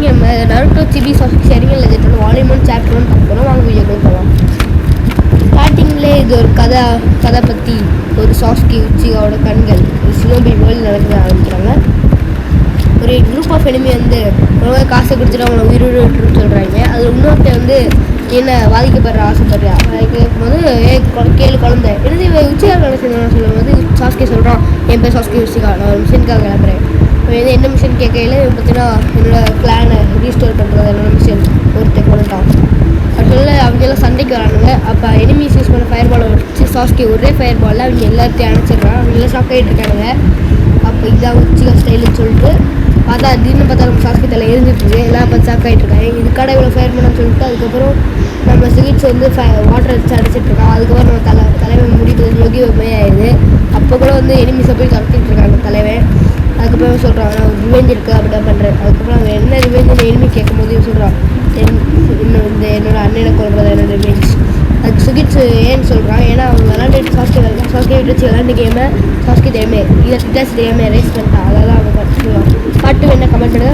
Game Naruto chibi Sasuke sharing legend volume 1 chapter 1 பார்க்க போகிறோம். வாங்க வீடியோக்குள்ள போகலாம். ஸ்டார்டிங்லேயே இது ஒரு கதை பற்றி ஒரு சாஸ்கே உச்சிகாவோட கண்கள் சினோபி வேர்ல்டு நடக்க ஆரம்பிக்கிறாங்க. ஒரு குரூப் ஆஃப் எனிமி வந்து ரொம்ப காசை கொடுத்துட்டு அவங்கள உயிரிழட்டுன்னு சொல்கிறாங்க. அது இன்னொருத்த வந்து என்ன பாதிக்கப்படுற ஆசைப்படுறா கேட்கும்போது கேளு குழந்தை எழுதி உச்சிகா வேலை செய்யணும்னு சொல்லும்போது சாஸ்கே சொல்கிறான், என் பேர் சாஸ்கே உச்சிகா, நான் ஒரு மிஷினுக்காக கிளம்புறேன். என்ன மிஷின் கேட்கையில் பார்த்தீங்கன்னா என்னோடய கிளானை ரீஸ்டோர் பண்ணுறது என்னோட மிஷின் ஒருத்தர் கொண்டுட்டான். அதனால அவங்கெல்லாம் சண்டைக்கு வரானுங்க. அப்போ எனிமீஸ் யூஸ் பண்ண ஃபயர் பாலை வச்சு சாஸ்கே ஒரே ஃபயர் பாலில் அவங்க எல்லாத்தையும் அணைச்சிடுறான். அவங்க எல்லாம் ஷாக் ஆகிட்டு இருக்கானுங்க. அப்போ இதான் உச்சிகா ஸ்டைலுன்னு சொல்லிட்டு பார்த்தா திடீர்னு பார்த்தா நம்ம சாஸ்கே தலை எரிஞ்சிட்டு எல்லாம் பார்த்து ஷாக் ஆகிட்டு இருக்காங்க. இதுக்காக இவ்வளோ ஃபயர் பண்ணணும்னு சொல்லிட்டு அதுக்கப்புறம் நம்ம சிகிச்சை வந்து வாட்டர் வச்சு அடிச்சிட்ருக்கான். அதுக்கப்புறம் நம்ம தலைவன் முடிவு யோகி ஆயிடுது. அப்போ கூட வந்து எனிமீஸை போய் துரத்திட்டு இருக்காங்க தலைவன். அதுக்கப்புறம் சொல்கிறான், நான் ரிவெஞ்ச் இருக்குது அப்படி தான் பண்ணுறேன். அதுக்கப்புறம் அவன் என்ன ரிவெஞ்ச் எனிமி கேட்கும் போது சொல்கிறான், இன்னும் இந்த என்னோட அண்ணனை கொள்றது என்னோட ரிவெஞ்ச். அதுக்கு சுகிட்ஸ் ஏன்னு சொல்கிறான், ஏன்னா அவங்க விளாண்டுட்டு சாஸ்கே விட்டுச்சு விளாண்டு கேமை சாஸ்கே தெரியாமல் இதை திட்டாச்சு தெரியாமல் ரேஸ் பண்ணிட்டான். அதெல்லாம் அவங்க சொல்லுவான். பாட்டு என்ன கமெண்ட் பண்ணுங்கள்.